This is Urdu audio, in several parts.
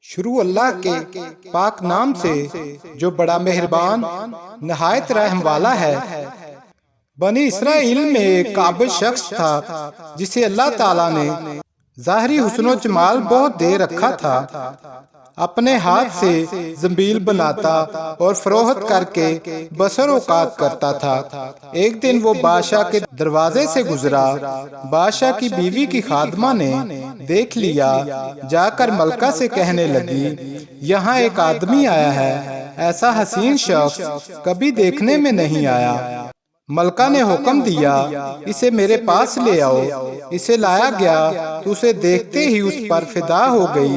شروع اللہ کے پاک نام سے جو بڑا مہربان نہایت رحم والا ہے۔ بنی اسرائیل میں ایک قابل شخص تھا جسے اللہ تعالیٰ نے ظاہری حسن و جمال بہت دے رکھا تھا۔ اپنے ہاتھ سے زنبیل بناتا اور فروخت کر کے بسر اوقات کرتا تھا۔ ایک دن وہ بادشاہ کے دروازے سے گزرا۔ بادشاہ کی بیوی کی خادمہ نے دیکھ لیا، جا کر ملکہ سے کہنے لگی، یہاں ایک آدمی آیا ہے، ایسا حسین شخص کبھی دیکھنے میں نہیں آیا۔ ملکہ نے حکم دیا، اسے میرے پاس لے آؤ۔ اسے لایا گیا تو اسے دیکھتے ہی اس پر فدا ہو گئی۔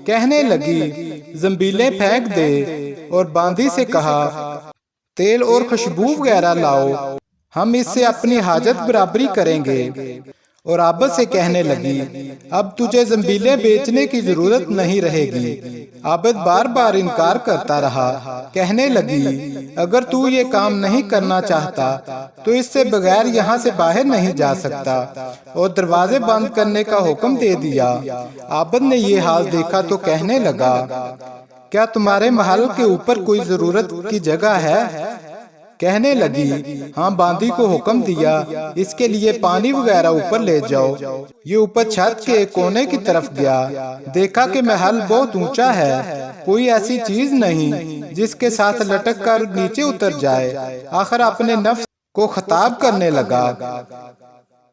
کہنے لگی، زنبیلیں پھینک دے، اور باندی سے کہا، تیل اور خوشبو وغیرہ لاؤ، ہم اس سے اپنی حاجت برابری کریں گے۔ اور عابد سے کہنے لگی، اب تجھے زنبیلیں بیچنے کی ضرورت نہیں رہے گی۔ عابد بار بار انکار کرتا رہا۔ کہنے لگی، اگر تو یہ کام نہیں کرنا چاہتا تو اس سے بغیر یہاں سے باہر نہیں جا سکتا، اور دروازے بند کرنے کا حکم دے دیا۔ عابد نے یہ حال دیکھا تو کہنے لگا، کیا تمہارے محل کے اوپر کوئی ضرورت کی جگہ ہے؟ کہنے لگی، ہاں۔ باندی کو حکم دیا، اس کے لیے پانی وغیرہ اوپر لے جاؤ۔ یہ اوپر چھت کے کونے کی طرف گیا، دیکھا کہ محل بہت اونچا ہے، کوئی ایسی چیز نہیں جس کے ساتھ لٹک کر نیچے اتر جائے۔ آخر اپنے نفس کو خطاب کرنے لگا،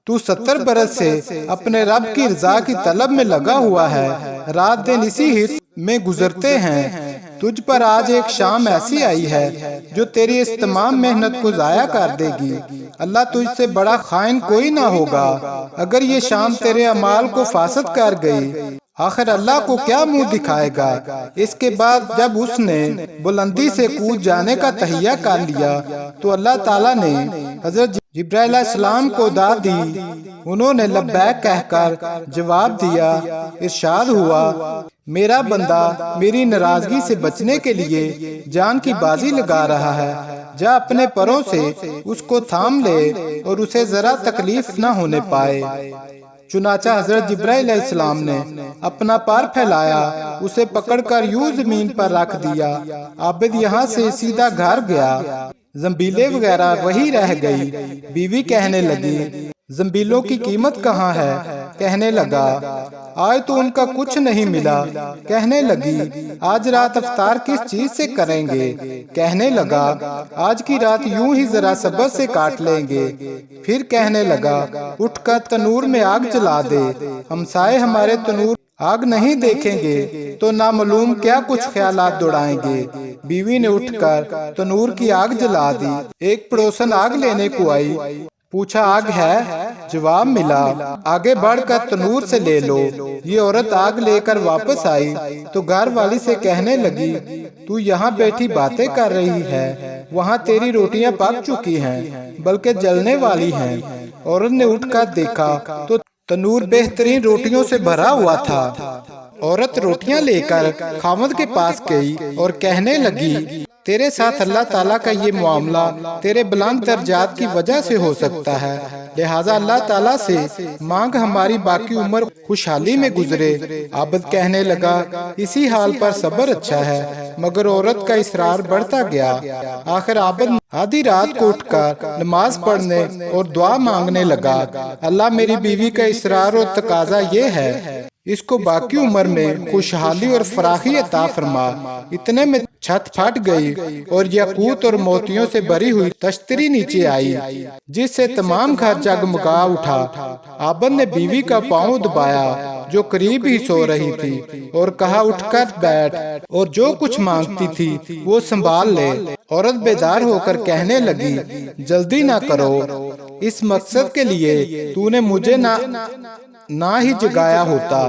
تو 70 برس سے اپنے رب کی رضا کی طلب میں لگا ہوا ہے، رات دن اسی ہرس میں گزرتے ہیں۔ تجھ پر آج ایک شام ایسی آئی ہے جو تیری اس تمام محنت کو ضائع کر دے گی۔ اللہ تجھ سے بڑا خائن کوئی نہ ہوگا اگر یہ شام تیرے اعمال کو فاسد کر گئی۔ آخر اللہ کو کیا منہ دکھائے گا؟ اس کے بعد جب اس نے بلندی سے کود جانے کا تہیہ کر لیا تو اللہ تعالیٰ نے حضرت جبرائیل علیہ السلام کو دعوت دی۔ انہوں نے لبیک کہہ کر جواب دیا۔ ارشاد ہوا، میرا بندہ میری ناراضگی سے بچنے کے لیے جان کی بازی لگا رہا ہے، جا اپنے پروں سے اس کو تھام لے اور اسے ذرا تکلیف نہ ہونے پائے۔ چنانچہ حضرت جبرائیل علیہ السلام نے اپنا پار پھیلایا، اسے پکڑ کر یوں زمین پر رکھ دیا۔ عابد یہاں سے سیدھا گھر گیا، زنبیلیں وغیرہ وہی رہ گئی۔ بیوی کہنے لگی، زنبیلوں کی قیمت کہاں ہے؟ کہنے لگا، آج تو ان کا کچھ نہیں ملا۔ کہنے لگی، آج رات افطار کس چیز سے کریں گے؟ کہنے لگا، آج کی رات یوں ہی ذرا صبر سے کاٹ لیں گے۔ پھر کہنے لگا، اٹھ کر تنور میں آگ جلا دے، ہمسائے ہمارے تنور آگ نہیں دیکھیں گے تو نامعلوم کیا کچھ خیالات دوڑائیں گے۔ بیوی نے اٹھ کر تنور کی آگ جلا دی۔ ایک پڑوسن آگ لینے کو آئی، پوچھا آگ ہے؟ جواب ملا، آگے بڑھ کر تنور سے لے لو۔ یہ عورت آگ لے کر واپس آئی تو گھر والی سے کہنے لگی، تو یہاں بیٹھی باتیں کر رہی ہے، وہاں تیری روٹیاں پک چکی ہیں بلکہ جلنے والی ہیں۔ عورت نے اٹھ کر دیکھا تو تنور بہترین روٹیوں سے بھرا ہوا تھا۔ عورت روٹیاں لے کر خاوند کے پاس گئی اور کہنے لگی، تیرے ساتھ اللہ تعالیٰ کا یہ معاملہ تیرے بلند درجات کی وجہ سے ہو سکتا ہے، لہٰذا اللہ تعالیٰ سے مانگ ہماری باقی عمر خوشحالی میں گزرے۔ عابد کہنے لگا، اسی حال پر صبر اچھا ہے، مگر عورت کا اصرار بڑھتا گیا۔ آخر عابد آدھی رات کو اٹھ کر نماز پڑھنے اور دعا مانگنے لگا، اللہ میری بیوی کا اصرار اور تقاضا یہ ہے، اس کو باقی عمر میں خوشحالی اور فراخی عطا فرما۔ اتنے میں چھت پھٹ گئی اور یاقوت اور موتیوں سے بھری ہوئی تشتری نیچے آئی جس سے تمام گھر جگمگا اٹھا۔ عابد نے بیوی کا پاؤں دبایا جو قریب ہی سو رہی تھی اور کہا، اٹھ کر بیٹھ اور جو کچھ مانگتی تھی وہ سنبھال لے۔ عورت بیدار ہو کر کہنے لگی، جلدی نہ کرو، اس مقصد کے لیے تو نے مجھے نہ ہی جگایا ہوتا۔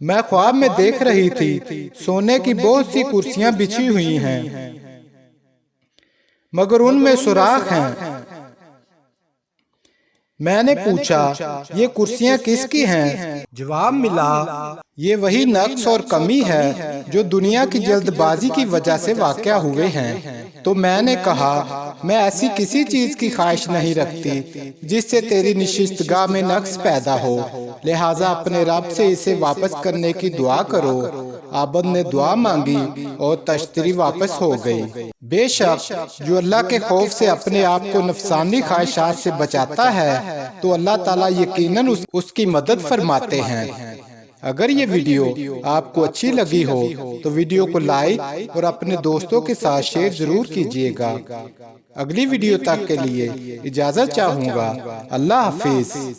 میں خواب میں دیکھ رہی تھی سونے کی بہت سی کرسیاں بچھی ہوئی ہیں مگر ان میں سوراخ ہیں۔ میں نے پوچھا، یہ کرسیاں کس کی ہیں؟ جواب ملا، یہ وہی نقص اور کمی ہے جو دنیا کی جلد بازی کی وجہ سے واقع ہوئے ہیں۔ تو میں نے کہا، میں ایسی کسی چیز کی خواہش نہیں رکھتی جس سے تیری نشستگاہ میں نقص پیدا ہو۔ لہٰذا اپنے رب سے اسے واپس کرنے کی دعا کرو۔ عابد نے دعا مانگی اور تشتری واپس ہو گئی۔ بے شک جو اللہ کے خوف سے اپنے آپ کو نفسانی خواہشات سے بچاتا ہے تو اللہ تعالیٰ یقیناً اس کی مدد فرماتے ہیں۔ اگر یہ ویڈیو آپ کو اچھی لگی ہو تو ویڈیو کو لائک اور اپنے دوستوں کے ساتھ شیئر ضرور کیجیے گا۔ اگلی ویڈیو تک کے لیے اجازت چاہوں گا۔ اللہ حافظ۔